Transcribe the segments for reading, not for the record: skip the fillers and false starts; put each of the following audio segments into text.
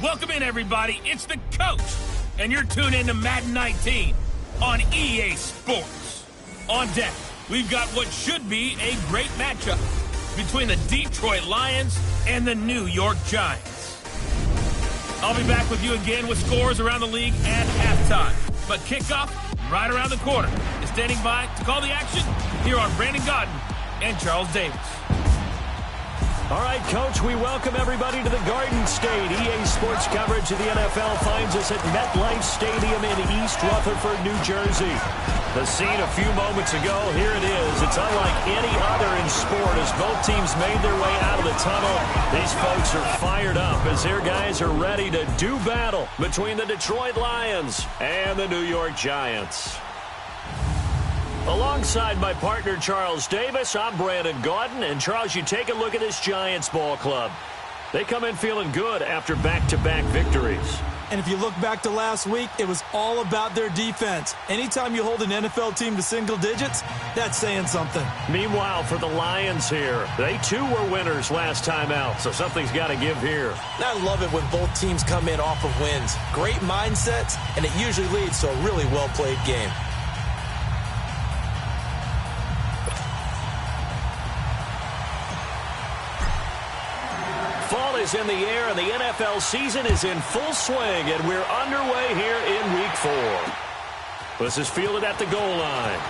Welcome in, everybody. It's the coach, and you're tuned in to Madden 19 on EA Sports. On deck, we've got what should be a great matchup between the Detroit Lions and the New York Giants. I'll be back with you again with scores around the league at halftime. But kickoff right around the corner. And standing by to call the action, here are Brandon Godden and Charles Davis. All right, Coach, we welcome everybody to the Garden State. EA Sports coverage of the NFL finds us at MetLife Stadium in East Rutherford, New Jersey. The scene a few moments ago, here it is. It's unlike any other in sport as both teams made their way out of the tunnel. These folks are fired up as their guys are ready to do battle between the Detroit Lions and the New York Giants. Alongside my partner, Charles Davis, I'm Brandon Godden. And, Charles, you take a look at this Giants ball club. They come in feeling good after back-to-back victories. And if you look back to last week, it was all about their defense. Anytime you hold an NFL team to single digits, that's saying something. Meanwhile, for the Lions here, they too were winners last time out, so something's got to give here. I love it when both teams come in off of wins. Great mindsets, and it usually leads to a really well-played game. Fall is in the air, and the NFL season is in full swing, and we're underway here in Week 4. This is fielded at the goal line.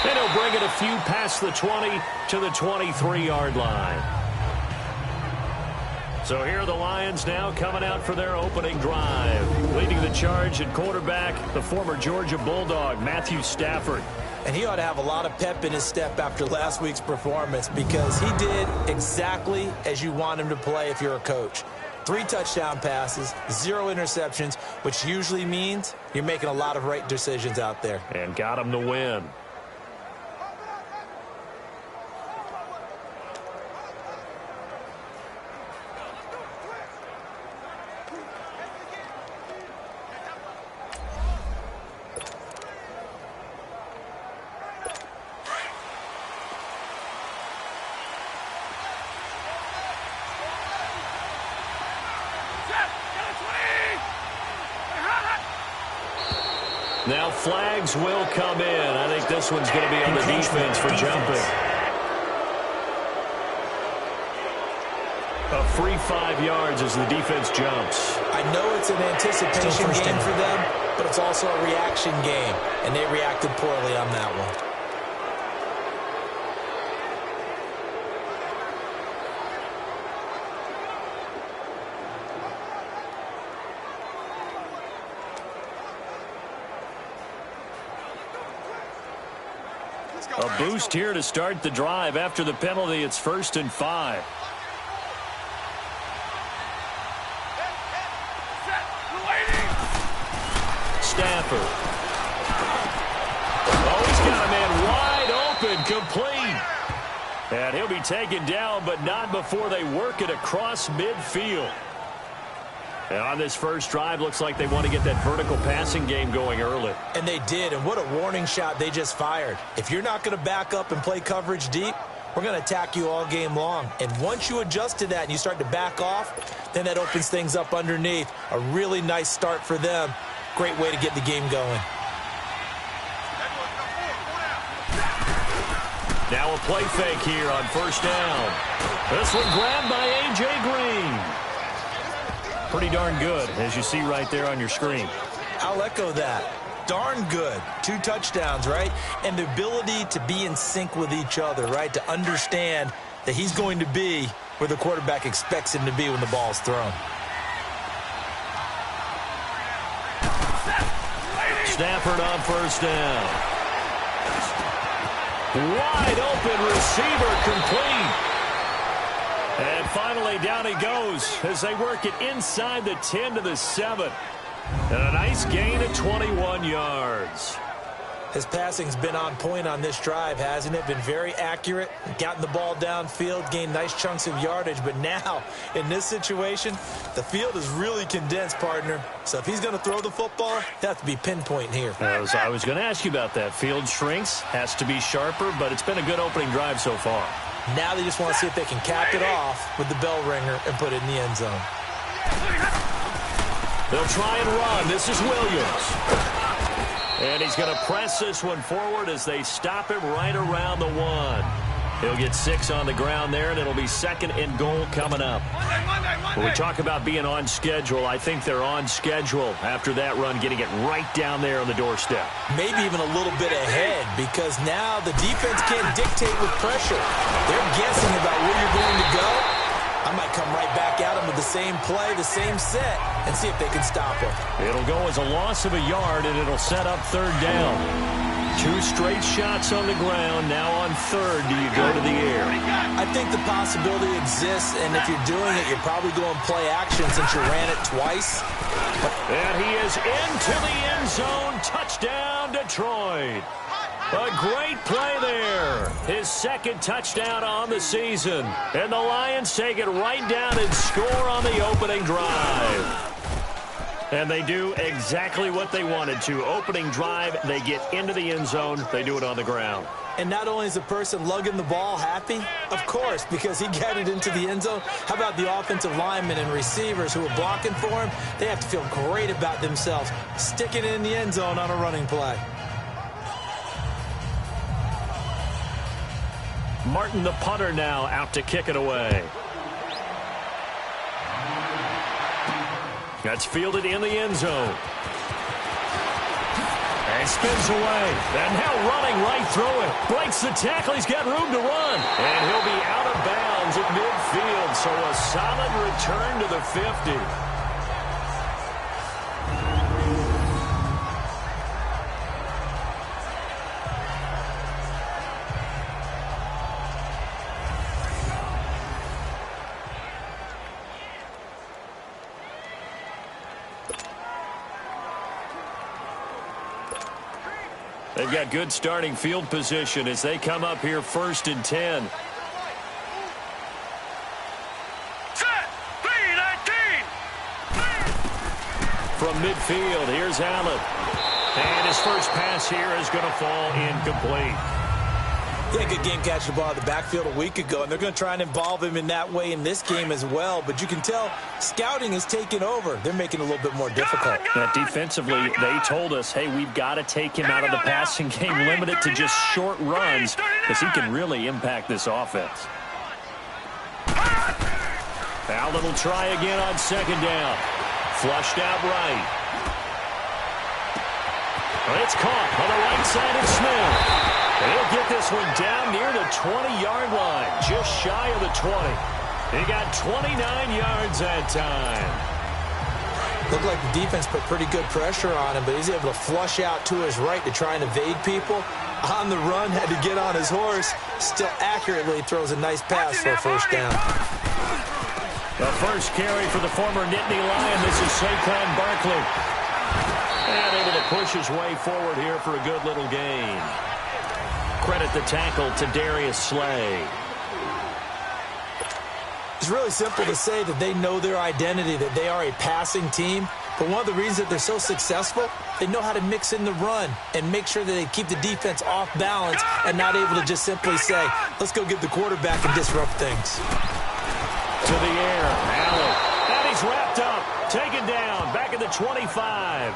And he'll bring it a few past the 20 to the 23-yard line. So here are the Lions now coming out for their opening drive. Leading the charge at quarterback, the former Georgia Bulldog, Matthew Stafford. And he ought to have a lot of pep in his step after last week's performance because he did exactly as you want him to play if you're a coach. 3 touchdown passes, 0 interceptions, which usually means you're making a lot of right decisions out there. And got him the win. Now flags will come in. I think this one's going to be on the defense for jumping. A free 5 yards as the defense jumps. I know it's an anticipation game for them, but it's also a reaction game, and they reacted poorly on that one. A boost here to start the drive. After the penalty, it's 1st and 5. Stafford. Oh, he's got a man wide open, complete. And he'll be taken down, but not before they work it across midfield. And on this first drive, looks like they want to get that vertical passing game going early. And they did, and what a warning shot they just fired. If you're not going to back up and play coverage deep, we're going to attack you all game long. And once you adjust to that and you start to back off, then that opens things up underneath. A really nice start for them. Great way to get the game going. Now a play fake here on 1st down. This one grabbed by A.J. Green. Pretty darn good, as you see right there on your screen. I'll echo that. Darn good. 2 touchdowns, right? And the ability to be in sync with each other, right? To understand that he's going to be where the quarterback expects him to be when the ball's thrown. Stafford on 1st down. Wide open receiver, complete. And finally, down he goes as they work it inside the 10 to the 7. And a nice gain of 21 yards. His passing's been on point on this drive, hasn't it? Been very accurate, gotten the ball downfield, gained nice chunks of yardage. But now, in this situation, the field is really condensed, partner. So if he's going to throw the football, they have to be pinpoint here. I was going to ask you about that. Field shrinks, has to be sharper, but it's been a good opening drive so far. Now they just want to see if they can cap it off with the bell ringer and put it in the end zone. They'll try and run. This is Williams. And he's going to press this one forward as they stop him right around the 1. He'll get 6 on the ground there, and it'll be 2nd and goal coming up. When we talk about being on schedule, I think they're on schedule after that run, getting it right down there on the doorstep. Maybe even a little bit ahead, because now the defense can't dictate with pressure. They're guessing about where you're going to go. I might come right back at them with the same play, the same set, and see if they can stop them. It'll go as a loss of a yard, and it'll set up 3rd down. 2 straight shots on the ground. Now on 3rd, do you go to the air? I think the possibility exists, and if you're doing it, you're probably going play action since you ran it twice. And he is into the end zone. Touchdown, Detroit. A great play there. His 2nd touchdown on the season. And the Lions take it right down and score on the opening drive. And they do exactly what they wanted to. Opening drive, they get into the end zone. They do it on the ground. And not only is the person lugging the ball happy, of course, because he got it into the end zone. How about the offensive linemen and receivers who are blocking for him? They have to feel great about themselves, sticking it in the end zone on a running play. Martin, the punter, now out to kick it away. That's fielded in the end zone. And spins away. And now running right through it. Breaks the tackle. He's got room to run. And he'll be out of bounds at midfield. So a solid return to the 50. They've got good starting field position as they come up here 1st and 10. Set! From midfield, here's Allen. And his first pass here is going to fall incomplete. He had a good game catching the ball at the backfield a week ago, and they're going to try and involve him in that way in this game as well. But you can tell scouting is taking over. They're making it a little bit more difficult. Defensively, they told us, hey, we've got to take him out of the passing game, limit it to just short runs, because he can really impact this offense. Allen will try again on 2nd down. Flushed out right. It's caught on the right side of Smith. And he'll get this one down near the 20-yard line, just shy of the 20. He got 29 yards that time. Looked like the defense put pretty good pressure on him, but he's able to flush out to his right to try and evade people. On the run, had to get on his horse. Still accurately throws a nice pass for a 1st down. The first carry for the former Nittany Lion. This is Saquon Barkley. And able to push his way forward here for a good little gain. Credit the tackle to Darius Slay. It's really simple to say that they know their identity, that they are a passing team. But one of the reasons that they're so successful, they know how to mix in the run and make sure that they keep the defense off balance and not able to just simply say, let's go get the quarterback and disrupt things. To the air, Allen. And he's wrapped up, taken down, back at the 25.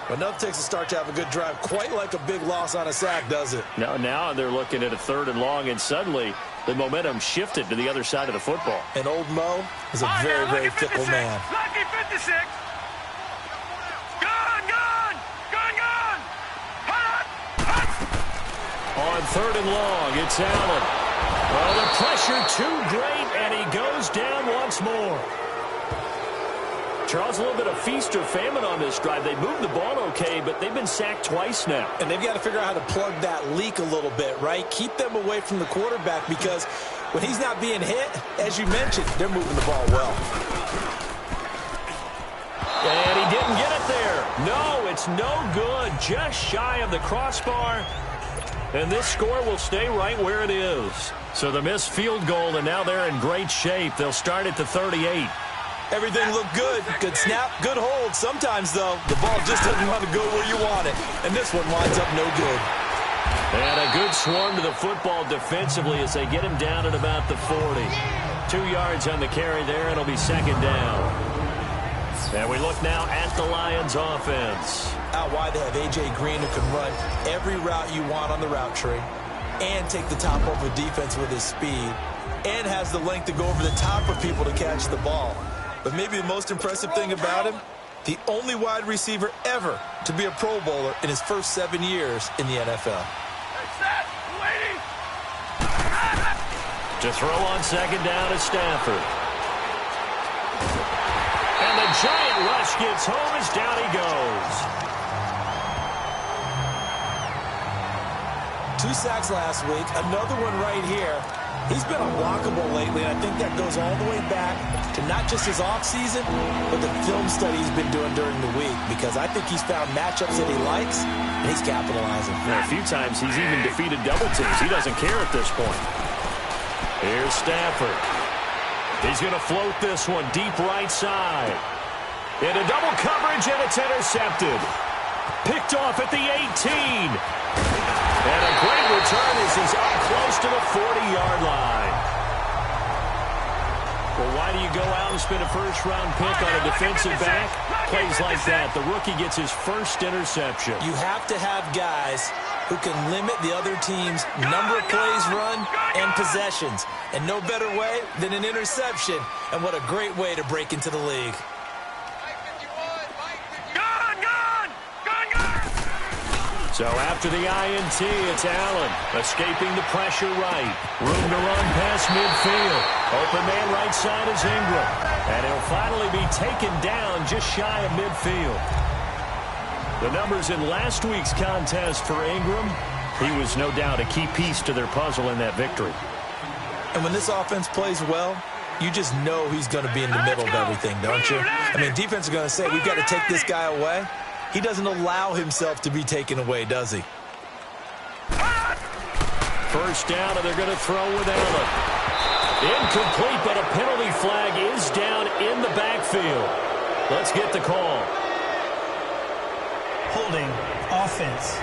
But nothing takes a start to have a good drive, quite like a big loss on a sack, does it? Now they're looking at a 3rd and long, and suddenly the momentum shifted to the other side of the football. And old Mo is a very, very fickle man. Lucky 56. Gone. On 3rd and long, it's Allen. Well, the pressure too great, and he goes down once more. Charles, a little bit of feast or famine on this drive. They moved the ball okay, but they've been sacked twice now. And they've got to figure out how to plug that leak a little bit, right? Keep them away from the quarterback, because when he's not being hit, as you mentioned, they're moving the ball well. And he didn't get it there. No, it's no good. Just shy of the crossbar. And this score will stay right where it is. So the missed field goal, and now they're in great shape. They'll start at the 38. Everything looked good. Good snap, good hold. Sometimes, though, the ball just doesn't want to go where you want it. And this one winds up no good. And a good swarm to the football defensively as they get him down at about the 40. 2 yards on the carry there. It'll be second down. And we look now at the Lions offense. Out wide, they have A.J. Green, who can run every route you want on the route tree and take the top off of defense with his speed, and has the length to go over the top of people to catch the ball. But maybe the most impressive thing about him, the only wide receiver ever to be a Pro Bowler in his first 7 years in the NFL. To throw on second down is Stafford. And the giant rush gets home as down he goes. 2 sacks last week, another one right here. He's been unblockable lately, and I think that goes all the way back to not just his offseason, but the film study he's been doing during the week, because I think he's found matchups that he likes, and he's capitalizing. Yeah, a few times he's even defeated double teams. He doesn't care at this point. Here's Stafford. He's going to float this one deep right side. Into double coverage, and it's intercepted. Picked off at the 18. And a great return as he's up close to the 40-yard line. Well, why do you go out and spend a first-round pick on a defensive back? Plays like that. The rookie gets his first interception. You have to have guys who can limit the other team's number of plays run and possessions. And no better way than an interception. And what a great way to break into the league. So after the INT, it's Allen escaping the pressure right. Room to run past midfield. Open man right side is Ingram. And he'll finally be taken down just shy of midfield. The numbers in last week's contest for Ingram, he was no doubt a key piece to their puzzle in that victory. And when this offense plays well, you just know he's going to be in the middle of everything, don't you? I mean, defense is going to say, we've got to take this guy away. He doesn't allow himself to be taken away, does he? First down, and they're going to throw with Allen. Incomplete, but a penalty flag is down in the backfield. Let's get the call. Holding offense.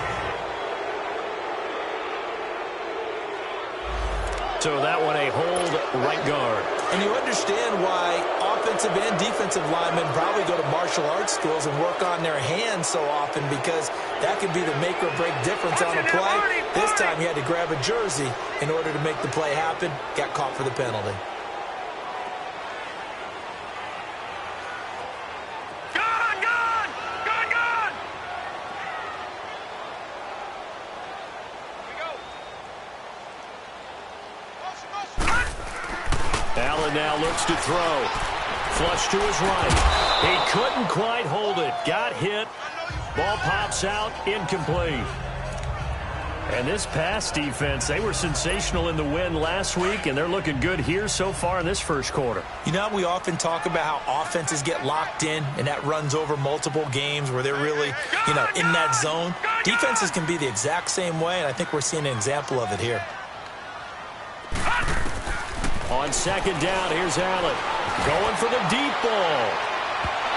So that one a hold right guard. And you understand why offensive and defensive linemen probably go to martial arts schools and work on their hands so often, because that can be the make or break difference on a play. This time he had to grab a jersey in order to make the play happen. Got caught for the penalty. Allen now looks to throw. Flush to his right. He couldn't quite hold it. Got hit. Ball pops out. Incomplete. And this pass defense, they were sensational in the win last week, and they're looking good here so far in this first quarter. You know, we often talk about how offenses get locked in, and that runs over multiple games where they're really, in that zone. Defenses can be the exact same way, and I think we're seeing an example of it here. On second down, here's Allen. Going for the deep ball.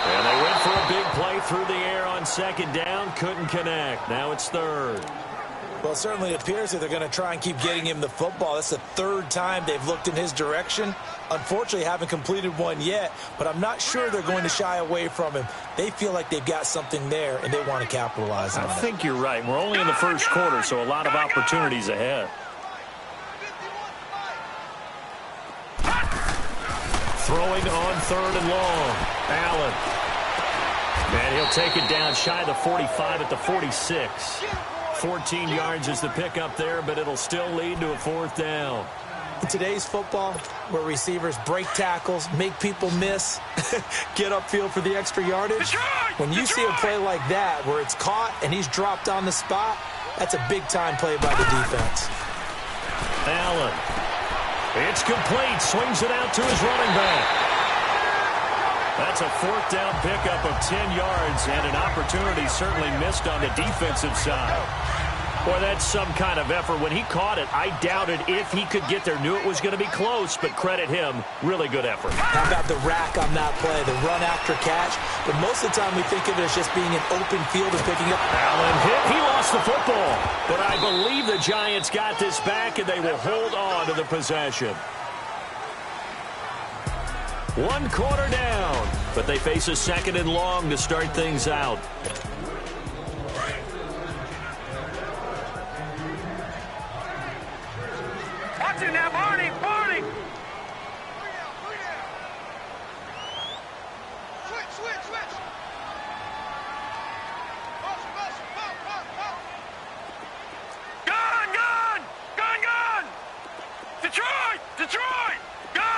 And they went for a big play through the air on second down. Couldn't connect. Now it's third. Well, it certainly appears that they're going to try and keep getting him the football. That's the third time they've looked in his direction. Unfortunately, haven't completed one yet, but I'm not sure they're going to shy away from him. They feel like they've got something there, and they want to capitalize on it. I think you're right. We're only in the first quarter, so a lot of opportunities ahead. Throwing on third and long. Allen. And he'll take it down shy of the 45 at the 46. 14 yards is the pickup there, but it'll still lead to a fourth down. In today's football, where receivers break tackles, make people miss, get upfield for the extra yardage, when you see a play like that where it's caught and he's dropped on the spot, that's a big-time play by the defense. Allen. It's complete. Swings it out to his running back. That's a fourth down pickup of 10 yards, and an opportunity certainly missed on the defensive side. Boy, that's some kind of effort. When he caught it, I doubted if he could get there. Knew it was going to be close, but credit him. Really good effort. How about the rack on that play, the run after catch? But most of the time we think of it as just being an open field and picking up. Allen hit. He lost the football. But I believe the Giants got this back, and they will hold on to the possession. 1 quarter down, but they face a 2nd and long to start things out. Watch it now, Barney! Barney! Switch! Gun! Detroit! Gun!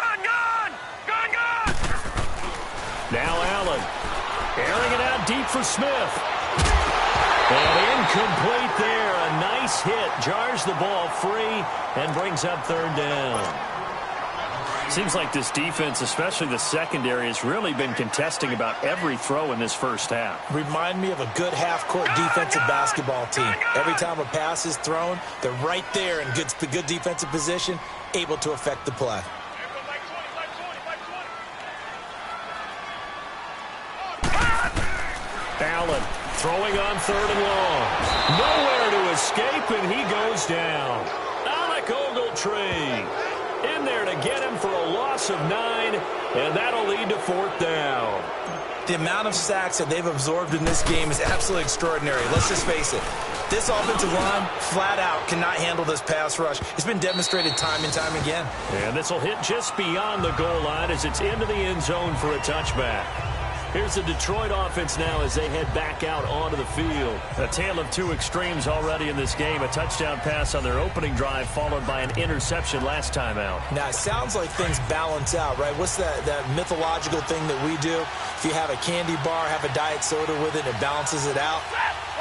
Now Allen, airing it out deep for Smith. And incomplete there. A nice hit. Jars the ball free and brings up 3rd down. Seems like this defense, especially the secondary, has really been contesting about every throw in this first half. Remind me of a good half-court defensive basketball team. Every time a pass is thrown, they're right there in good defensive position, able to affect the play. Allen throwing on 3rd and long. Nowhere to escape, and he goes down. Alec Ogletree in there to get him for a loss of 9, and that'll lead to 4th down. The amount of sacks that they've absorbed in this game is absolutely extraordinary. Let's just face it. This offensive line, flat out, cannot handle this pass rush. It's been demonstrated time and time again. And this will hit just beyond the goal line as it's into the end zone for a touchback. Here's the Detroit offense now as they head back out onto the field. A tale of 2 extremes already in this game. A touchdown pass on their opening drive followed by an interception last time out. Now, it sounds like things balance out, right? What's that mythological thing that we do? If you have a candy bar, have a diet soda with it, it balances it out.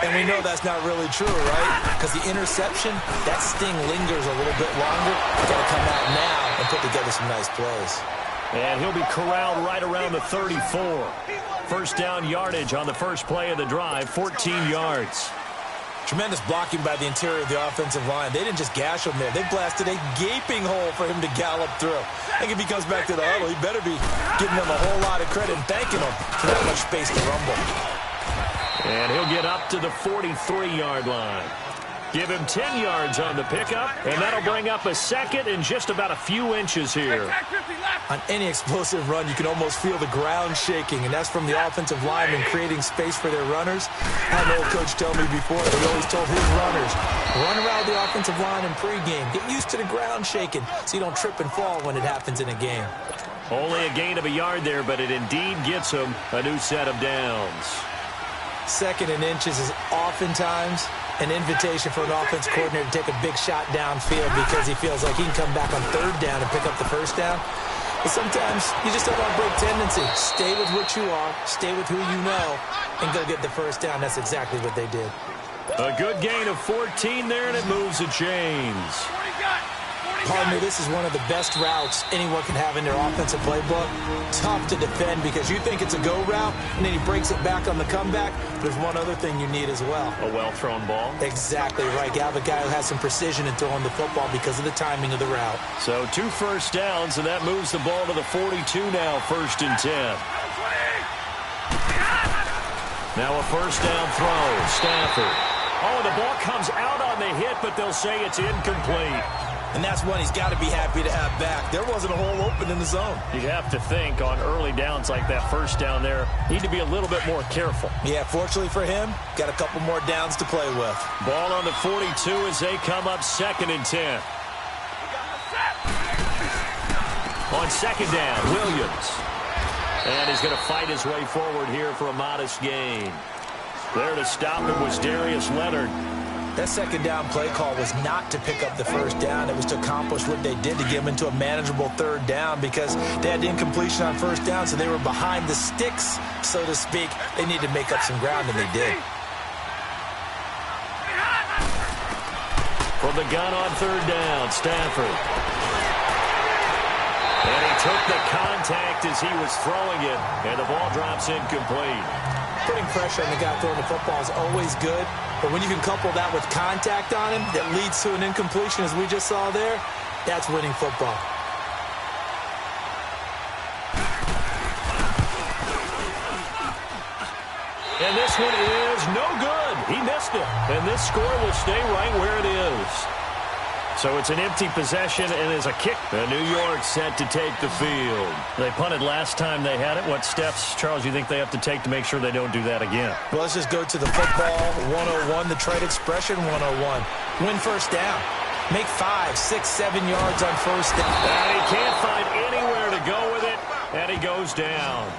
And we know that's not really true, right? Because the interception, that sting lingers a little bit longer. You've got to come out now and put together some nice plays. And he'll be corralled right around the 34. First down yardage on the first play of the drive, 14 yards. Tremendous blocking by the interior of the offensive line. They didn't just gash him there. They blasted a gaping hole for him to gallop through. I think if he comes back to the huddle, he better be giving them a whole lot of credit and thanking them for that much space to rumble. And he'll get up to the 43-yard line. Give him 10 yards on the pickup, and that'll bring up a 2nd and just about a few inches here. On any explosive run, you can almost feel the ground shaking, and that's from the offensive linemen creating space for their runners. I had an old coach tell me before that he always told his runners, run around the offensive line in pregame. Get used to the ground shaking so you don't trip and fall when it happens in a game. Only a gain of a yard there, but it indeed gets him a new set of downs. 2nd and inches is oftentimes an invitation for an offense coordinator to take a big shot downfield because he feels like he can come back on 3rd down and pick up the 1st down. But sometimes you just don't want to break tendency. Stay with what you are, stay with who you know, and go get the 1st down. That's exactly what they did. A good gain of 14 there, and it moves the chains. Pardon me, this is one of the best routes anyone can have in their offensive playbook. Tough to defend because you think it's a go route, and then he breaks it back on the comeback. There's one other thing you need as well. A well-thrown ball. Exactly right. You have a guy who has some precision in throwing the football because of the timing of the route. So 2 first downs, and that moves the ball to the 42 now, 1st and 10. Now a 1st down throw. Stafford. Oh, the ball comes out on the hit, but they'll say it's incomplete. And that's one he's got to be happy to have back. There wasn't a hole open in the zone. You'd have to think on early downs like that 1st down there, need to be a little bit more careful. Yeah, fortunately for him, got a couple more downs to play with. Ball on the 42 as they come up 2nd and 10. On 2nd down, Williams. And he's going to fight his way forward here for a modest gain. There to stop him was Darius Leonard. That 2nd down play call was not to pick up the 1st down. It was to accomplish what they did to get them into a manageable 3rd down because they had incompletion on 1st down, so they were behind the sticks, so to speak. They needed to make up some ground, and they did. From the gun on 3rd down, Stafford. And he took the contact as he was throwing it, and the ball drops incomplete. Putting pressure on the guy throwing the football is always good, but when you can couple that with contact on him that leads to an incompletion, as we just saw there, that's winning football. And this one is no good. He missed it. And this score will stay right where it is. So it's an empty possession and is a kick. And New York set to take the field. They punted last time they had it. What steps, Charles, you think they have to take to make sure they don't do that again? Well, let's just go to the football 101, the trade expression 101. Win first down. Make 5, 6, 7 yards on first down. And he can't find anywhere to go with it. And he goes down.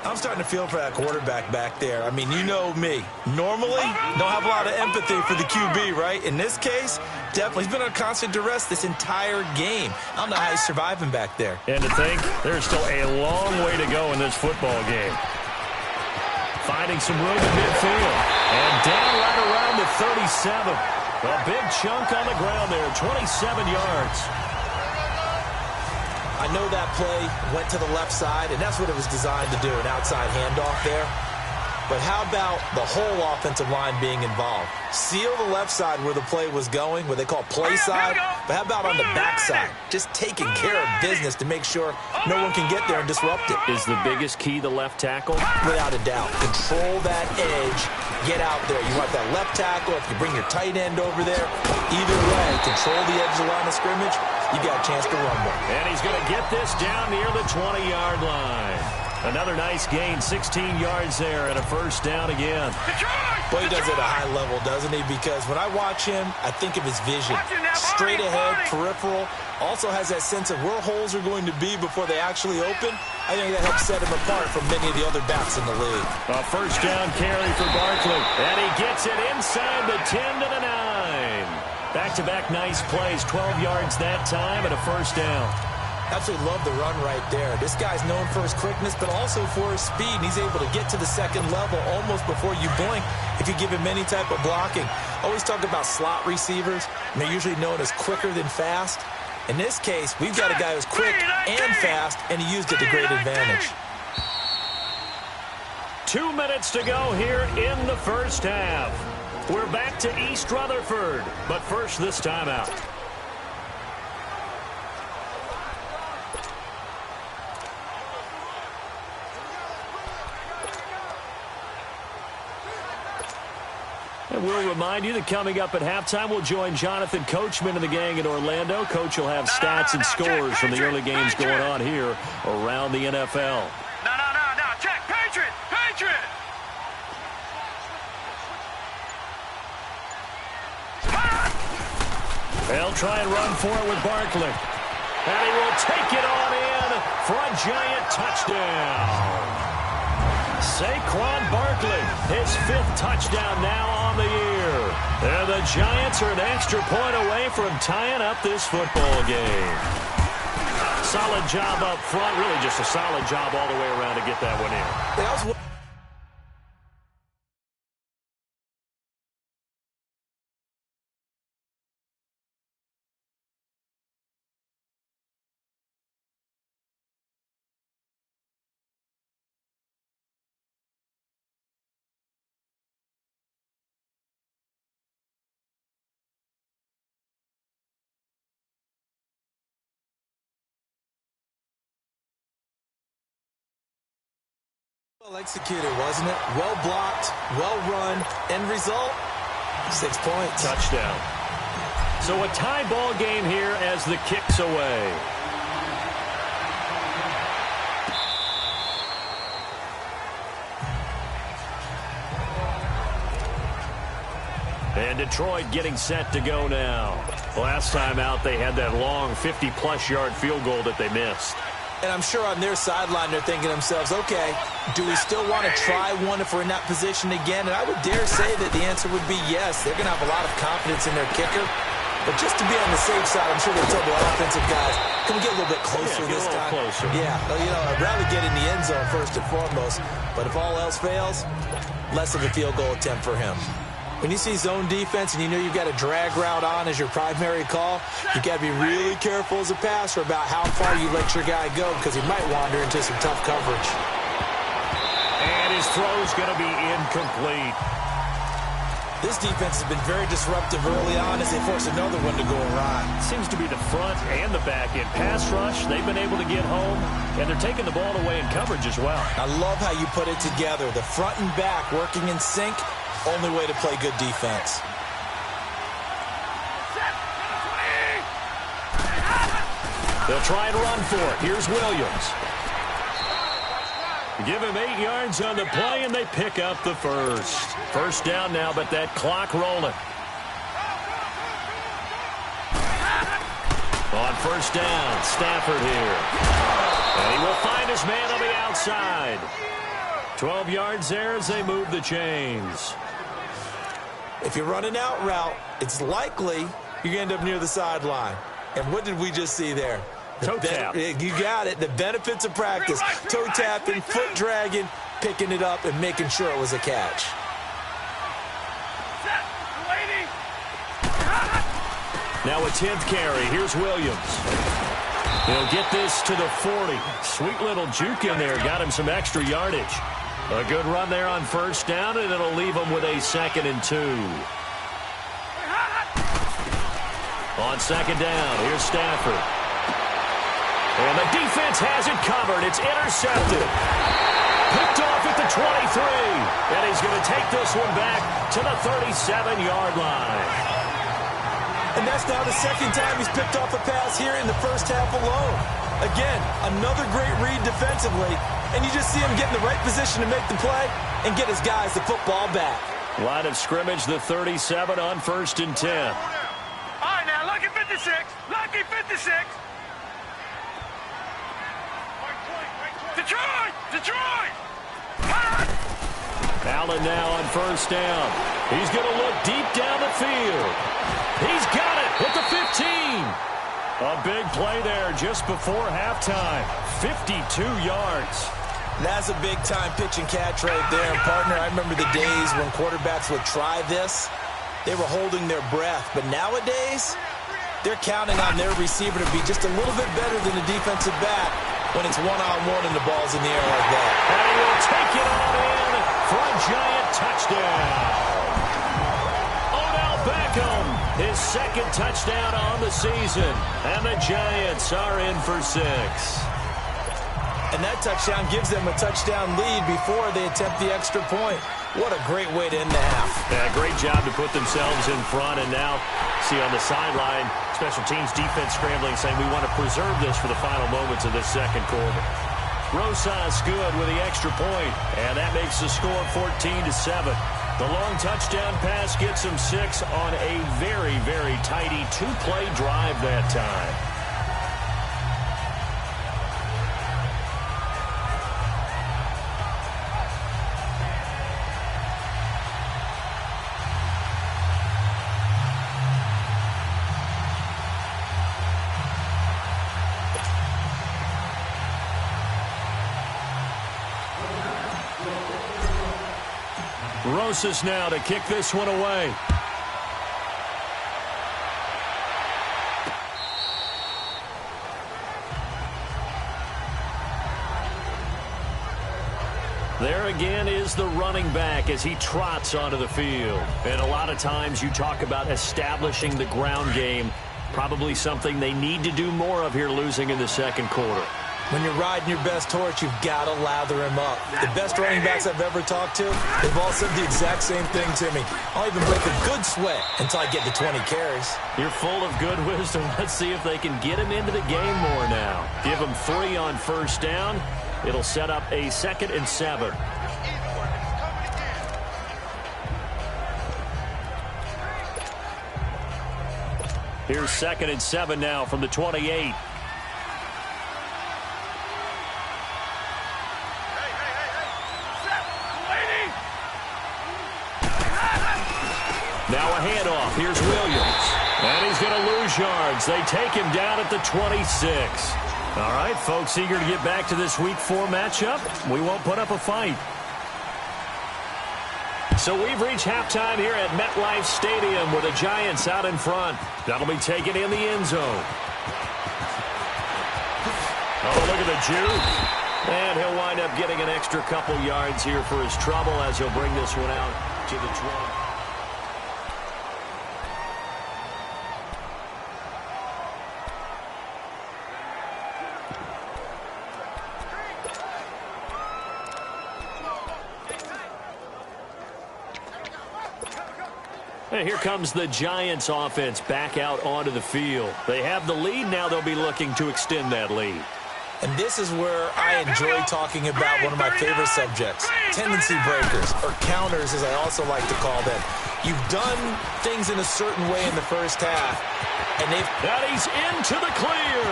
I'm starting to feel for that quarterback back there. I mean, you know me. Normally, don't have a lot of empathy for the QB, right? In this case, definitely. He's been under constant duress this entire game. I don't know how he's surviving back there. And to think, there's still a long way to go in this football game. Finding some room in midfield. And down right around the 37. A big chunk on the ground there, 27 yards. I know that play went to the left side, and that's what it was designed to do, an outside handoff there. But how about the whole offensive line being involved? Seal the left side where the play was going, what they call play side. But how about on the back side? Just taking care of business to make sure no one can get there and disrupt it. Is the biggest key the left tackle? Without a doubt. Control that edge. Get out there. You want that left tackle. If you bring your tight end over there, either way, control the edge of the line of scrimmage. You got a chance to rumble. And he's going to get this down near the 20-yard line. Another nice gain, 16 yards there, and a first down again. Boy, he does it at a high level, doesn't he? Because when I watch him, I think of his vision. Straight ahead, peripheral. Also has that sense of where holes are going to be before they actually open. I think that helps set him apart from many of the other backs in the league. A first down carry for Barkley. And he gets it inside the 10 to the 9. Back-to-back nice plays, 12 yards that time and a first down. Absolutely love the run right there. This guy's known for his quickness, but also for his speed. And he's able to get to the second level almost before you blink if you give him any type of blocking. Always talk about slot receivers, and they're usually known as quicker than fast. In this case, we've got a guy who's quick and fast, and he used it to great advantage. 2 minutes to go here in the first half. We're back to East Rutherford, but first this timeout. And we'll remind you that coming up at halftime, we'll join Jonathan Coachman and the gang in Orlando. Coach will have stats and scores from the early games going on here around the NFL. No, check, Patriot. They'll try and run for it with Barkley. And he will take it on in for a giant touchdown. Saquon Barkley, his 5th touchdown now on the year. And the Giants are an extra point away from tying up this football game. Solid job up front, really just a solid job all the way around to get that one in. Well executed, wasn't it? Well blocked, well run. End result, 6 points. Touchdown. So a tie ball game here as the kick's away. And Detroit getting set to go now. Last time out, they had that long 50-plus yard field goal that they missed. And I'm sure on their sideline they're thinking to themselves, okay, do we still want to try one if we're in that position again? And I would dare say that the answer would be yes. They're going to have a lot of confidence in their kicker. But just to be on the safe side, I'm sure they'll tell the offensive guys, can we get a little bit closer this time? Closer. Yeah, well, I'd rather get in the end zone first and foremost. But if all else fails, less of a field goal attempt for him. When you see zone defense and you know you've got a drag route on as your primary call, you've got to be really careful as a passer about how far you let your guy go because he might wander into some tough coverage. his throw's going to be incomplete. This defense has been very disruptive early on as they force another one to go awry. Seems to be the front and the back end. Pass rush, they've been able to get home, and they're taking the ball away in coverage as well. I love how you put it together. The front and back working in sync, only way to play good defense. They'll try and run for it. Here's Williams. Give him 8 yards on the play, and they pick up the first. First down now, but that clock rolling. On first down, Stafford here. And he will find his man on the outside. 12 yards there as they move the chains. If you're running out route, it's likely you're going to end up near the sideline. And what did we just see there? Toe tap. You got it. The benefits of practice. Toe tapping, foot dragging, picking it up, and making sure it was a catch. Now a 10th carry. Here's Williams. He'll get this to the 40. Sweet little juke in there. Got him some extra yardage. A good run there on first down, and it'll leave him with a 2nd and 2. On second down, here's Stafford. And the defense has it covered. It's intercepted. Picked off at the 23. And he's going to take this one back to the 37-yard line. And that's now the second time he's picked off a pass here in the first half alone. Again, another great read defensively. And you just see him get in the right position to make the play and get his guys the football back. Line of scrimmage, the 37 on 1st and 10. All right, now, lucky 56. Lucky 56. Detroit! Detroit! Allen now on first down. He's going to look deep down the field. He's got it at the 15. A big play there just before halftime. 52 yards. That's a big-time pitch and catch right there. And, partner, I remember the days when quarterbacks would try this. They were holding their breath. But nowadays, they're counting on their receiver to be just a little bit better than the defensive back when it's one-on-one and the ball's in the air like that. And he will take it on in for a giant touchdown. Odell Beckham, his 2nd touchdown on the season. And the Giants are in for 6. And that touchdown gives them a touchdown lead before they attempt the extra point. What a great way to end the half. Yeah, great job to put themselves in front. And now, see on the sideline, special teams defense scrambling, saying we want to preserve this for the final moments of this second quarter. Rosas good with the extra point, and that makes the score 14-7. The long touchdown pass gets them 6 on a very, very tidy 2-play drive that time. Rosas now to kick this one away. There again is the running back as he trots onto the field. And a lot of times you talk about establishing the ground game. Probably something they need to do more of here losing in the second quarter. When you're riding your best horse, you've got to lather him up. The best running backs I've ever talked to, they've all said the exact same thing to me. I'll even break a good sweat until I get to 20 carries. You're full of good wisdom. Let's see if they can get him into the game more now. Give him 3 on first down. It'll set up a 2nd and 7. Here's 2nd and 7 now from the 28. Now a handoff. Here's Williams. And he's going to lose yards. They take him down at the 26. All right, folks, eager to get back to this Week 4 matchup. We won't put up a fight. So we've reached halftime here at MetLife Stadium with the Giants out in front. That'll be taken in the end zone. Oh, look at the juke. And he'll wind up getting an extra couple yards here for his trouble as he'll bring this one out to the 20. And here comes the Giants offense back out onto the field. They have the lead. Now they'll be looking to extend that lead. And this is where I enjoy talking about one of my favorite subjects, tendency breakers, or counters as I also like to call them. You've done things in a certain way in the first half, and they've... Now he's into the clear.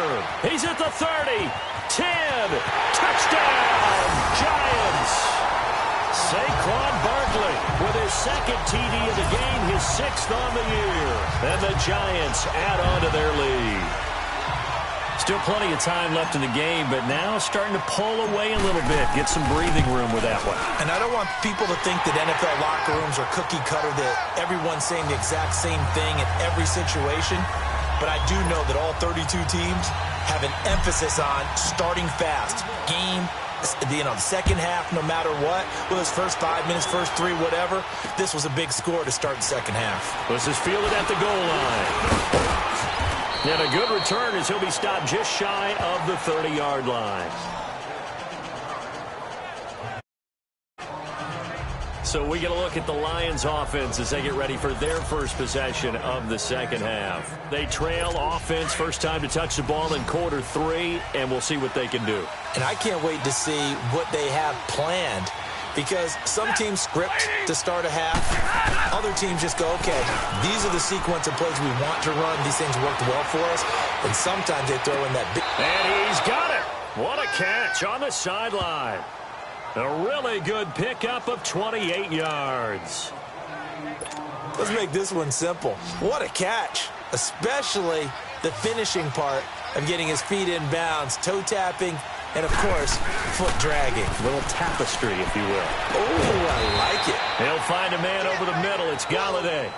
He's at the 30, 10, touchdown, Giants. Saquon Barkley with his second TD of the game, his 6th on the year. And the Giants add on to their lead. Still plenty of time left in the game, but now starting to pull away a little bit, get some breathing room with that one. And I don't want people to think that NFL locker rooms are cookie cutter, that everyone's saying the exact same thing in every situation. But I do know that all 32 teams have an emphasis on starting fast. Game, the second half, no matter what, whether it's first 5 minutes, first 3, whatever, this was a big score to start the second half. This is fielded at the goal line. And a good return as he'll be stopped just shy of the 30-yard line. So we get a look at the Lions offense as they get ready for their first possession of the second half. They trail offense, first time to touch the ball in quarter 3, and we'll see what they can do. And I can't wait to see what they have planned, because some teams script to start a half. Other teams just go, okay, these are the sequence of plays we want to run. These things worked well for us. And sometimes they throw in that big... And he's got it. What a catch on the sideline. A really good pickup of 28 yards. Let's make this one simple. What a catch, especially the finishing part of getting his feet in bounds, toe tapping, and, of course, foot dragging. A little tapestry, if you will. Oh, I like it. He'll find a man over the middle. It's Galladay.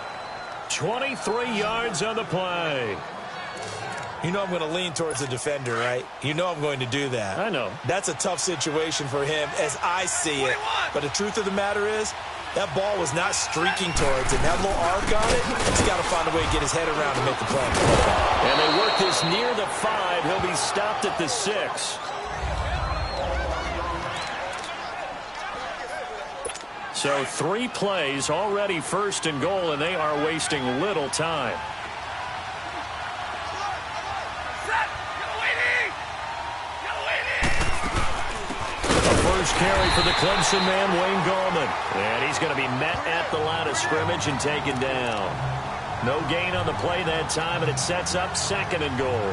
23 yards on the play. You know I'm going to lean towards the defender, right? You know I'm going to do that. I know. That's a tough situation for him as I see it. But the truth of the matter is, that ball was not streaking towards him. That little arc on it, he's got to find a way to get his head around and make the play. And they work this near the 5. He'll be stopped at the 6. So 3 plays, already first and goal, and they are wasting little time. First carry for the Clemson man, Wayne Gallman. And he's going to be met at the line of scrimmage and taken down. No gain on the play that time, and it sets up 2nd and goal.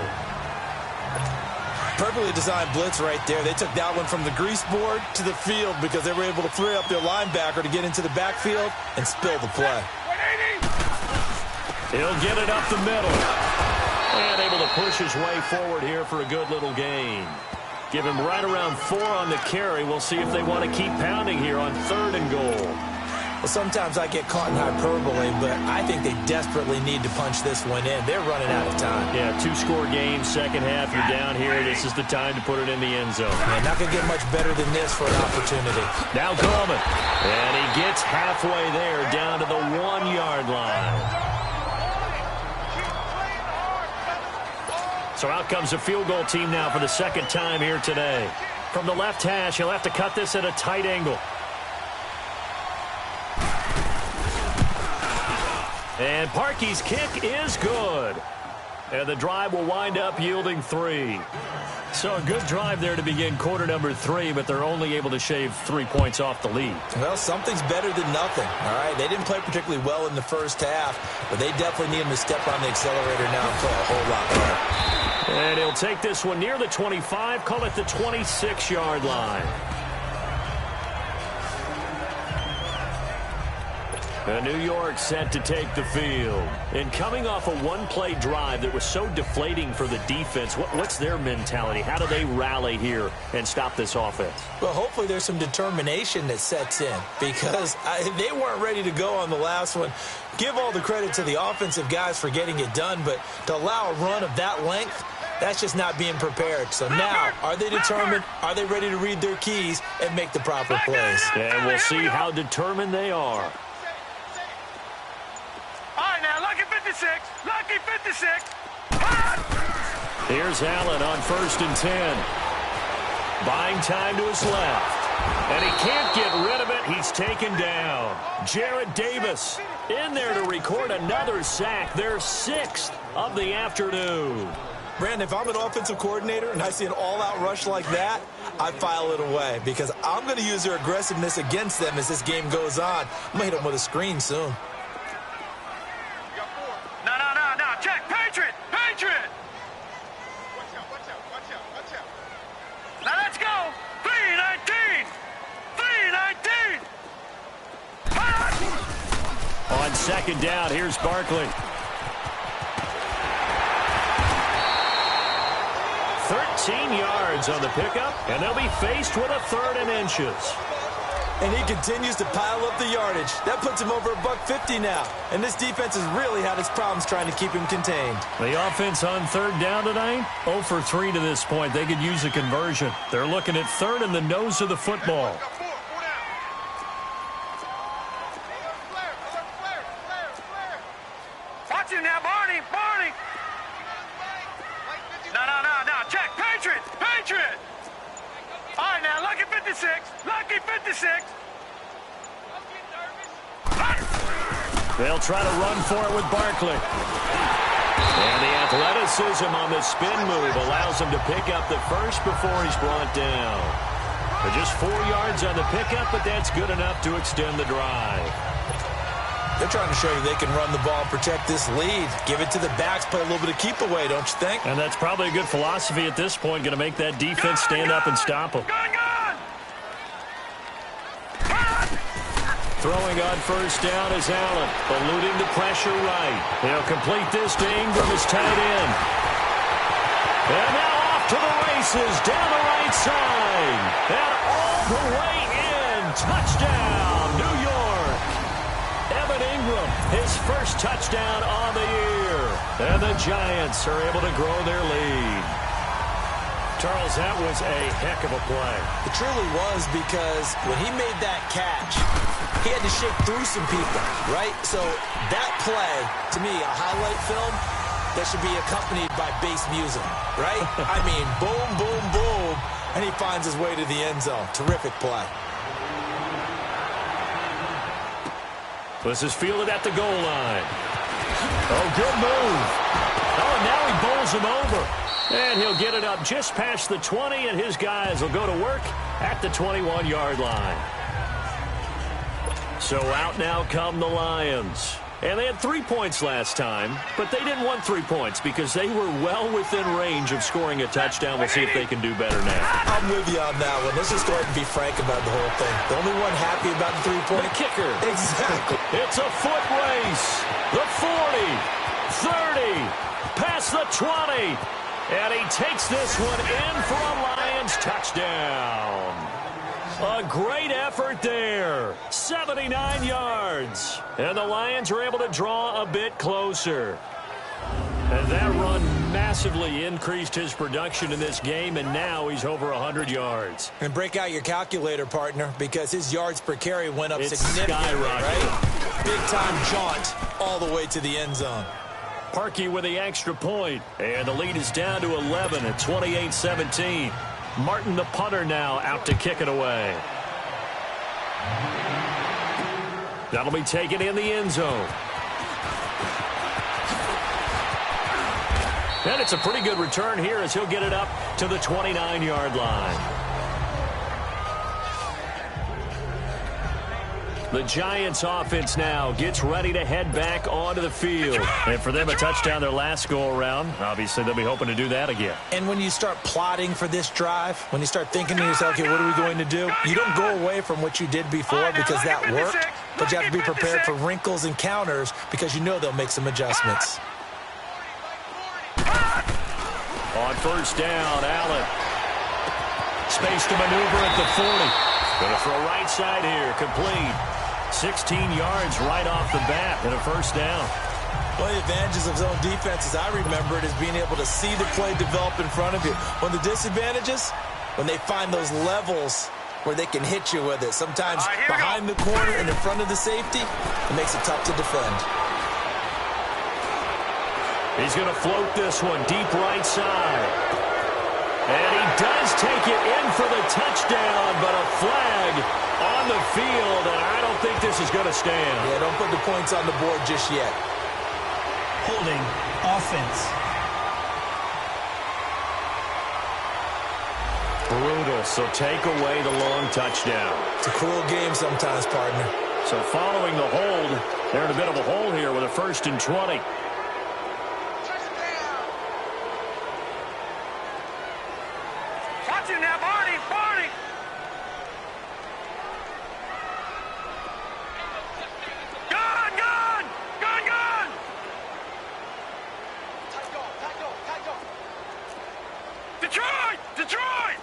Perfectly designed blitz right there. They took that one from the grease board to the field because they were able to free up their linebacker to get into the backfield and spill the play. He'll get it up the middle. And able to push his way forward here for a good little gain. Give him right around 4 on the carry. We'll see if they want to keep pounding here on 3rd and goal. Well, sometimes I get caught in hyperbole, but I think they desperately need to punch this one in. They're running out of time. Yeah, 2-score game, second half. You're down here. This is the time to put it in the end zone. Man, not going to get much better than this for an opportunity. Now Gallman. And he gets halfway there, down to the 1-yard line. So out comes the field goal team now for the second time here today. From the left hash, he'll have to cut this at a tight angle. And Parkey's kick is good. And the drive will wind up yielding 3. So a good drive there to begin quarter number 3, but they're only able to shave 3 points off the lead. Well, something's better than nothing, all right? They didn't play particularly well in the first half, but they definitely need him to step on the accelerator now and play a whole lot better. And he'll take this one near the 25, call it the 26-yard line. New York set to take the field. And coming off a one-play drive that was so deflating for the defense, what's their mentality? How do they rally here and stop this offense? Well, hopefully there's some determination that sets in because they weren't ready to go on the last one. Give all the credit to the offensive guys for getting it done, but to allow a run of that length, That's just not being prepared. So now, are they determined? Are they ready to read their keys and make the proper plays? And we'll see how determined they are. All right, now, lucky 56. Lucky 56. Here's Allen on 1st and 10. Buying time to his left. And he can't get rid of it. He's taken down. Jarrett Davis in there to record another sack. Their 6th of the afternoon. Brandon, if I'm an offensive coordinator and I see an all-out rush like that, I file it away because I'm going to use their aggressiveness against them as this game goes on. I'm going to hit them with a screen soon. No. Check. Patriot. Now let's go. 319. On 2nd down, here's Barkley. 13 yards on the pickup, and they'll be faced with a 3rd and inches. And he continues to pile up the yardage. That puts him over $150 now. And this defense has really had its problems trying to keep him contained. The offense on 3rd down tonight, 0 for 3 to this point. They could use a conversion. They're looking at 3rd and the nose of the football. Watch him now, Barney. No. Check. Patriot. All right, now, lucky 56. They'll try to run for it with Barkley. And the athleticism on the spin move allows him to pick up the first before he's brought down. They're just 4 yards on the pickup, but that's good enough to extend the drive. They're trying to show you they can run the ball, protect this lead. Give it to the backs, play a little bit of keep away, don't you think? And that's probably a good philosophy at this point, going to make that defense stand up and stop them. Gun! Throwing on 1st down is Allen, eluding the pressure right. He'll complete this to Ingram as tight end. And now off to the races, down the right side. And all the way in. Touchdown, New York. Evan Ingram, his first touchdown on the year. And the Giants are able to grow their lead. Charles, that was a heck of a play. It truly was because when he made that catch, he had to shake through some people, right? So that play, to me, a highlight film that should be accompanied by bass music, right? I mean, boom, boom, boom, and he finds his way to the end zone. Terrific play. This is fielded at the goal line. Oh, good move. Oh, and now he bowls him over. And he'll get it up just past the 20, and his guys will go to work at the 21-yard line. So out now come the Lions. And they had 3 points last time, but they didn't want 3 points because they were well within range of scoring a touchdown. We'll see if they can do better now. I'm with you on that one. Let's just go ahead and be frank about the whole thing. The only one happy about the 3-point The kicker. Exactly. It's a foot race. The 40, 30, past the 20. And he takes this one in for a Lions touchdown. A great effort there. 79 yards. And the Lions are able to draw a bit closer. And that run massively increased his production in this game, and now he's over 100 yards. And break out your calculator, partner, because his yards per carry went up It's significantly, skyrocketed. right? Big-time jaunt all the way to the end zone. Parkey with the extra point, and the lead is down to 11 at 28-17. Martin, the punter, now out to kick it away. That'll be taken in the end zone. And it's a pretty good return here as he'll get it up to the 29-yard line. The Giants offense now gets ready to head back onto the field. And for them, a touchdown their last go-around. Obviously, they'll be hoping to do that again. And when you start plotting for this drive, when you start thinking to yourself, okay, what are we going to do? You don't go away from what you did before because that worked, but you have to be prepared for wrinkles and counters because you know they'll make some adjustments. On 1st down, Allen. Space to maneuver at the 40. Going to throw right side here, complete. 16 yards right off the bat and a 1st down. One of the advantages of zone defense, as I remember it, is being able to see the play develop in front of you. One of the disadvantages, when they find those levels where they can hit you with it. Sometimes behind the corner and in front of the safety, it makes it tough to defend. He's going to float this one deep right side. And he does take it in for the touchdown, but a flag on the field, and I don't think this is going to stand. Yeah, don't put the points on the board just yet. Holding offense. Brutal, so take away the long touchdown. It's a cruel game sometimes, partner. So following the hold, they're in a bit of a hole here with a 1st and 20. Watch it now, Barney, Barney. Gun, gun, gun, gun. Tight go. Detroit, Detroit.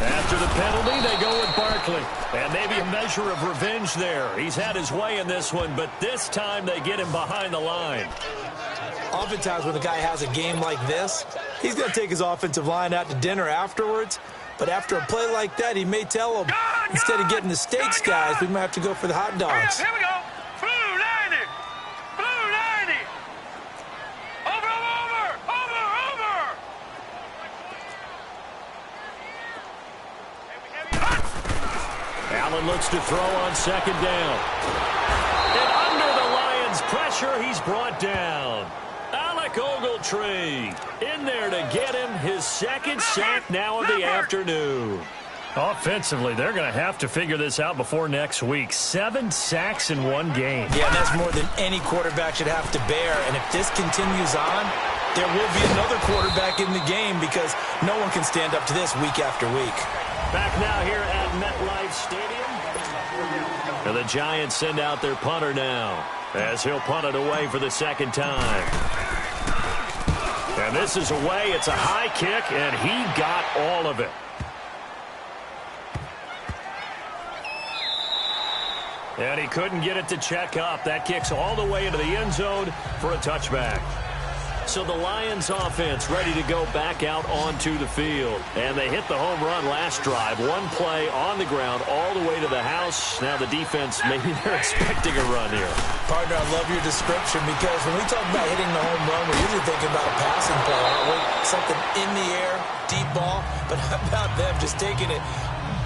After the penalty, they go with Barkley. And maybe a measure of revenge there. He's had his way in this one, but this time they get him behind the line. Oftentimes when a guy has a game like this, he's going to take his offensive line out to dinner afterwards. But after a play like that, he may tell them, instead of getting the steaks, guys, we might have to go for the hot dogs. Here we go. Blue 90. Blue 90. Over. Allen looks to throw on 2nd down. And under the Lions' pressure, he's brought down. Alec Ogletree in there to get him his 2nd sack now of the afternoon. Offensively, they're going to have to figure this out before next week. 7 sacks in one game. Yeah, and that's more than any quarterback should have to bear. And if this continues on, there will be another quarterback in the game because no one can stand up to this week after week. Back now here at MetLife Stadium. And the Giants send out their punter now as he'll punt it away for the 2nd time. And this is away. It's a high kick, and he got all of it. And he couldn't get it to check up. That kicks all the way into the end zone for a touchback. So the Lions offense ready to go back out onto the field. And they hit the home run last drive. One play on the ground all the way to the house. Now the defense, maybe they're expecting a run here. Partner, I love your description because when we talk about hitting the home run, we're usually thinking about a passing play, aren't we? Something in the air, deep ball. But how about them just taking it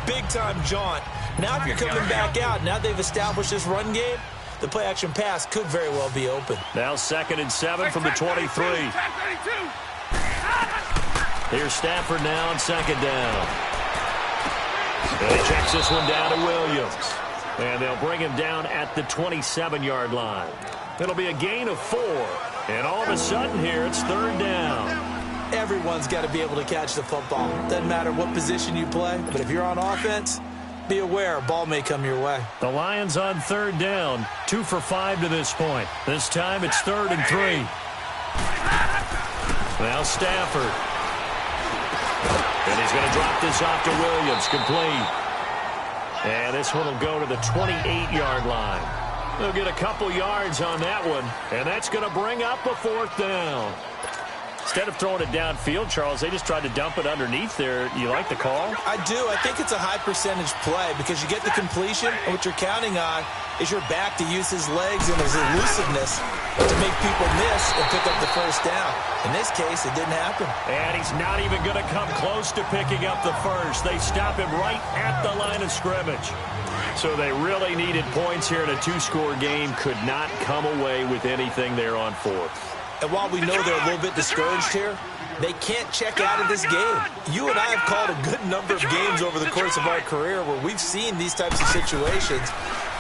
big-time jaunt? Now if you're coming back out, now they've established this run game, the play-action pass could very well be open. Now 2nd and 7 from the 23. Here's Stafford now on 2nd down. And he checks this one down to Williams. And they'll bring him down at the 27-yard line. It'll be a gain of 4. And all of a sudden here, it's 3rd down. Everyone's got to be able to catch the football. Doesn't matter what position you play, but if you're on offense, be aware, a ball may come your way. The Lions on 3rd down, 2 for 5 to this point. This time it's 3rd and 3. Now Stafford. And he's going to drop this off to Williams, complete. And this one will go to the 28-yard line. They'll get a couple yards on that one, and that's going to bring up a 4th down. Instead of throwing it downfield, Charles, they just tried to dump it underneath there. You like the call? I do. I think it's a high-percentage play because you get the completion, and what you're counting on is your back to use his legs and his elusiveness to make people miss and pick up the 1st down. In this case, it didn't happen. And he's not even going to come close to picking up the 1st. They stop him right at the line of scrimmage. So they really needed points here in a 2-score game. Could not come away with anything there on 4th. And while we know they're a little bit discouraged here, they can't check out of this game. You and I have called a good number of games over the course of our career where we've seen these types of situations.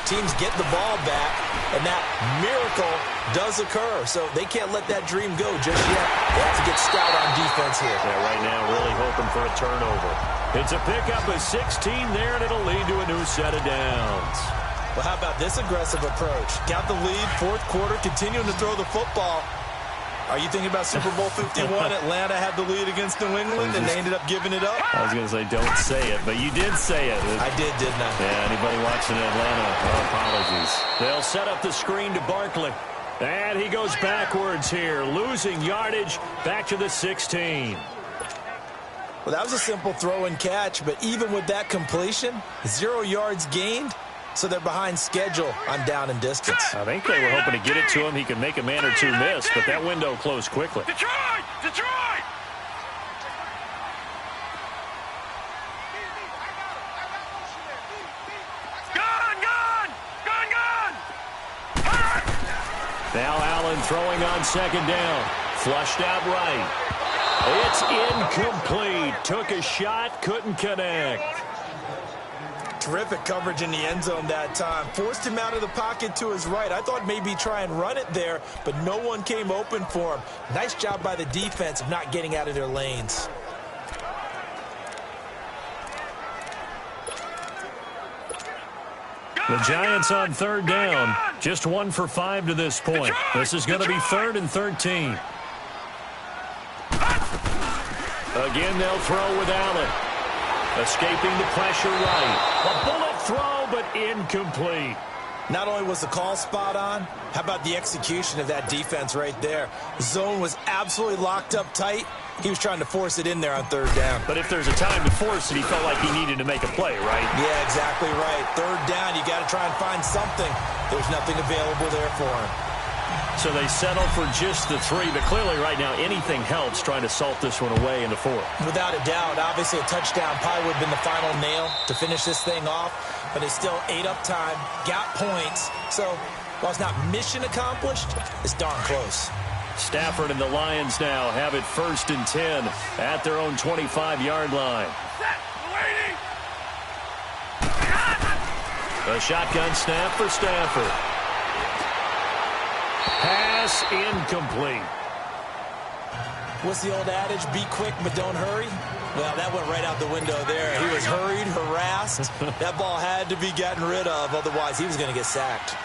Teams get the ball back, and that miracle does occur. So they can't let that dream go just yet. They have to get stout on defense here. Yeah, right now really hoping for a turnover. It's a pickup of 16 there, and it'll lead to a new set of downs. Well, how about this aggressive approach? Got the lead, 4th quarter, continuing to throw the football. Are you thinking about Super Bowl 51? Atlanta had the lead against New England, and they ended up giving it up? I was going to say, don't say it, but you did say it. I did, didn't I? Yeah, anybody watching Atlanta, apologies. They'll set up the screen to Barkley. And he goes backwards here, losing yardage back to the 16. Well, that was a simple throw and catch, but even with that completion, 0 yards gained, so they're behind schedule on down and distance. I think they were hoping to get it to him. He could make a man or two miss, but that window closed quickly. Detroit! Detroit! Gone! Gone! Gone! Gone! Now Allen throwing on second down. Flushed out right. It's incomplete. Took a shot, couldn't connect. Terrific coverage in the end zone that time. Forced him out of the pocket to his right. I thought maybe try and run it there, but no one came open for him. Nice job by the defense of not getting out of their lanes. The Giants on third down. Just 1 for 5 to this point. This is going to be 3rd and 13. Again, they'll throw with Allen. Escaping the pressure right. A bullet throw, but incomplete. Not only was the call spot on, how about the execution of that defense right there? The zone was absolutely locked up tight. He was trying to force it in there on third down. But if there's a time to force it, he felt like he needed to make a play, right? Yeah, exactly right. Third down, you got to try and find something. There's nothing available there for him. So they settle for just the 3, but clearly right now anything helps trying to salt this one away in the 4th. Without a doubt, obviously a touchdown probably would have been the final nail to finish this thing off, but it's still 8 up time, got points. So while it's not mission accomplished, it's darn close. Stafford and the Lions now have it 1st and 10 at their own 25-yard line. A shotgun snap for Stafford. Pass incomplete. What's the old adage? Be quick, but don't hurry. Well, that went right out the window there. He was hurried, harassed. That ball had to be gotten rid of, otherwise he was going to get sacked.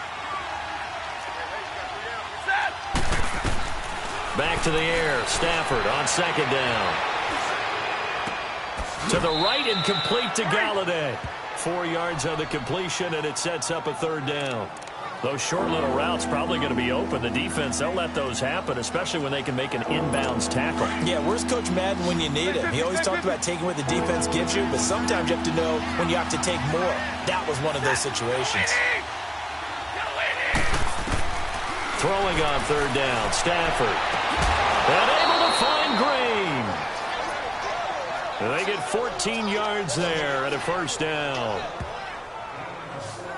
Back to the air. Stafford on second down. To the right and complete to Galladay. 4 yards on the completion, and it sets up a 3rd down. Those short little routes probably going to be open. The defense, they'll let those happen, especially when they can make an inbounds tackle. Yeah, where's Coach Madden when you need him? He always talked about taking what the defense gives you, but sometimes you have to know when you have to take more. That was one of those situations. Throwing on third down, Stafford. And able to find Green. They get 14 yards there and a 1st down.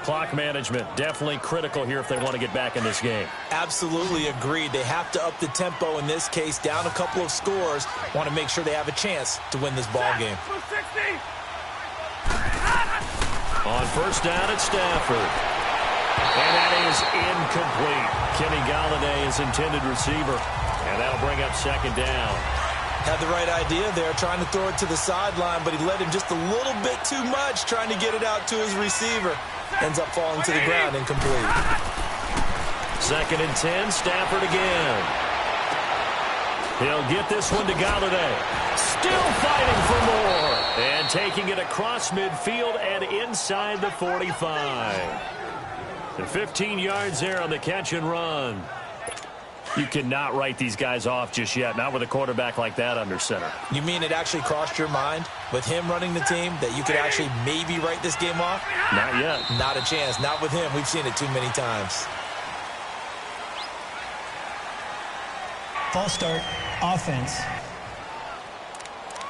Clock management definitely critical here if they want to get back in this game. Absolutely agreed. They have to up the tempo in this case, down a couple of scores. Want to make sure they have a chance to win this ball game. On 1st down at Stafford. And that is incomplete. Kenny Galladay is intended receiver. And that'll bring up 2nd down. Had the right idea there, trying to throw it to the sideline, but he let him just a little bit too much, trying to get it out to his receiver. Ends up falling to the ground, incomplete. 2nd and 10, Stafford again. He'll get this one to Galladay. Still fighting for more. And taking it across midfield and inside the 45. And 15 yards there on the catch and run. You cannot write these guys off just yet, not with a quarterback like that under center. You mean it actually crossed your mind with him running the team that you could actually maybe write this game off? Not yet. Not a chance. Not with him. We've seen it too many times. False start, offense.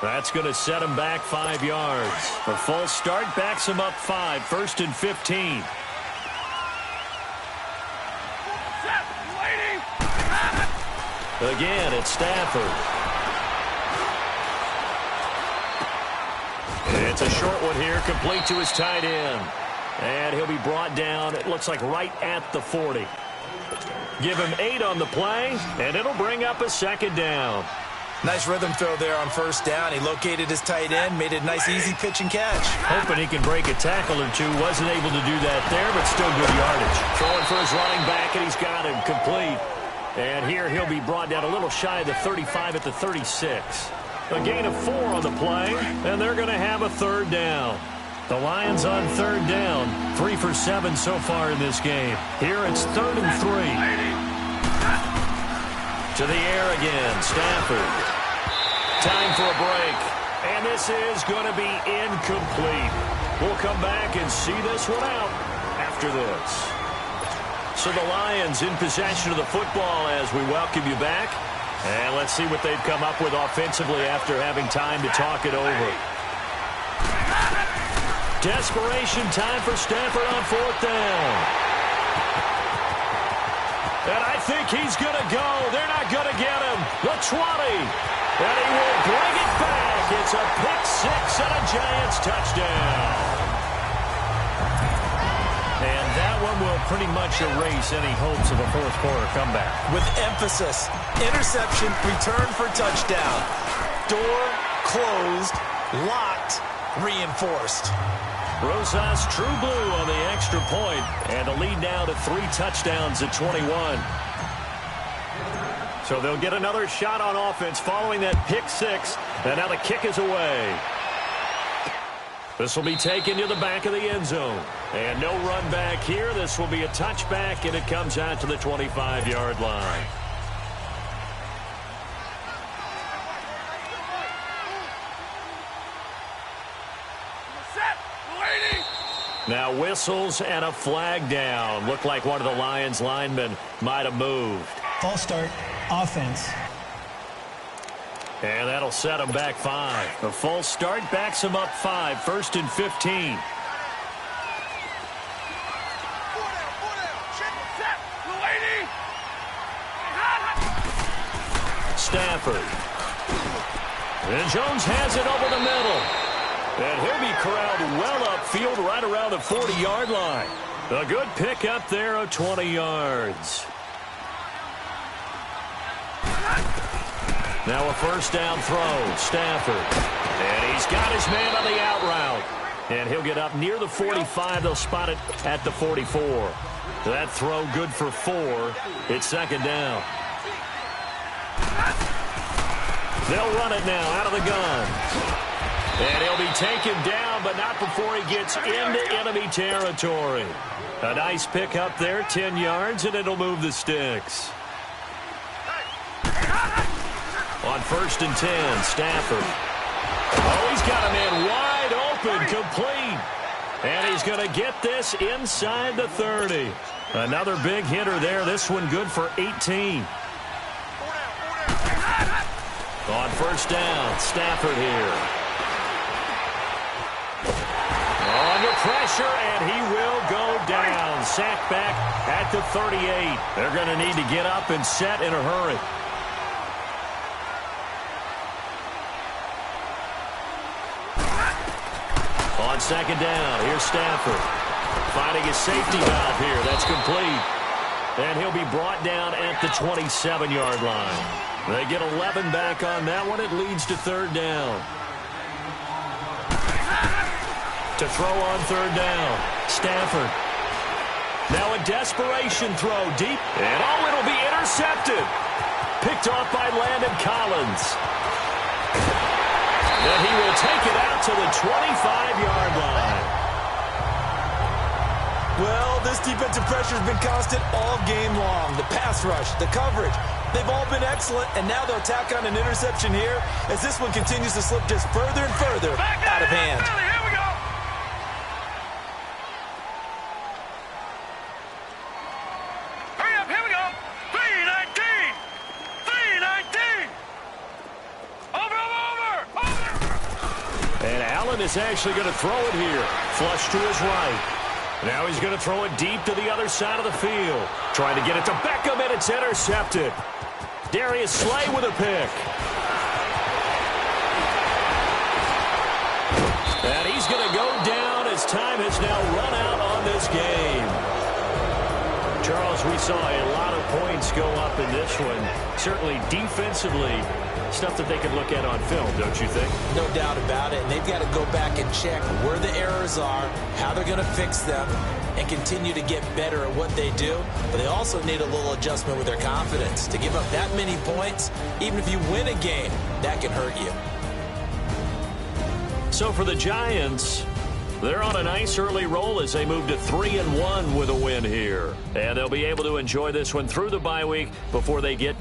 That's going to set him back 5 yards. A false start backs him up 5, 1st and 15. Again, it's Stafford. It's a short one here, complete to his tight end. And he'll be brought down, it looks like right at the 40. Give him 8 on the play, and it'll bring up a 2nd down. Nice rhythm throw there on 1st down. He located his tight end, made it a nice easy pitch and catch. Hoping he can break a tackle or two. Wasn't able to do that there, but still good yardage. Throwing for his running back, and he's got him complete. And here he'll be brought down a little shy of the 35 at the 36. A gain of 4 on the play, and they're going to have a third down. The Lions on third down, 3 for 7 so far in this game. Here it's 3rd and 3. To the air again, Stafford. Time for a break, and this is going to be incomplete. We'll come back and see this one out after this. So the Lions in possession of the football as we welcome you back. And let's see what they've come up with offensively after having time to talk it over. Desperation time for Stafford on 4th down. And I think he's going to go. They're not going to get him. The 20. And he will bring it back. It's a pick-6 and a Giants touchdown. And that one will pretty much erase any hopes of a fourth-quarter comeback. With emphasis, interception, return for touchdown. Door closed, locked, reinforced. Rosas true blue on the extra point, and a lead now to 3 touchdowns at 21. So they'll get another shot on offense following that pick-6, and now the kick is away. This will be taken to the back of the end zone. And no run back here. This will be a touchback, and it comes out to the 25-yard line. Now whistles and a flag down. Looked like one of the Lions linemen might have moved. False start, offense. And that'll set him back 5. A false start backs him up 5. 1st and 15. Stafford. And Jones has it over the middle. And he'll be corralled well upfield right around the 40-yard line. A good pick up there of 20 yards. Now a first down throw. Stafford. And he's got his man on the out route. And he'll get up near the 45. They'll spot it at the 44. That throw good for 4. It's 2nd down. They'll run it now out of the gun. And he'll be taken down, but not before he gets into enemy territory. A nice pick up there, 10 yards, and it'll move the sticks. On 1st and 10, Stafford. Oh, he's got a man wide open, complete. And he's going to get this inside the 30. Another big hitter there. This one good for 18. On 1st down, Stafford here. Under pressure, and he will go down. Sacked back at the 38. They're going to need to get up and set in a hurry. On 2nd down, here's Stafford. Finding his safety valve here. That's complete. And he'll be brought down at the 27-yard line. They get 11 back on that one. It leads to 3rd down. To throw on 3rd down, Stafford. Now a desperation throw deep. And oh, it'll be intercepted. Picked off by Landon Collins. And he will take it out to the 25-yard line. Well, this defensive pressure has been constant all game long. The pass rush, the coverage, they've all been excellent, and now they'll tack on an interception here as this one continues to slip just further and further out of hand. Here we go. Hurry up, here we go. 319. 319. Over. And Allen is actually going to throw it here. Flush to his right. Now he's going to throw it deep to the other side of the field. Trying to get it to Beckham, and it's intercepted. Darius Slay with a pick. And he's going to go down as time has now run out on this game. Charles, we saw a lot of points go up in this one. Certainly defensively, stuff that they can look at on film, don't you think? No doubt about it. And they've got to go back and check where the errors are, how they're going to fix them, and continue to get better at what they do. But they also need a little adjustment with their confidence. To give up that many points, even if you win a game, that can hurt you. So for the Giants, they're on a nice early roll as they move to 3-1 with a win here. And they'll be able to enjoy this one through the bye week before they get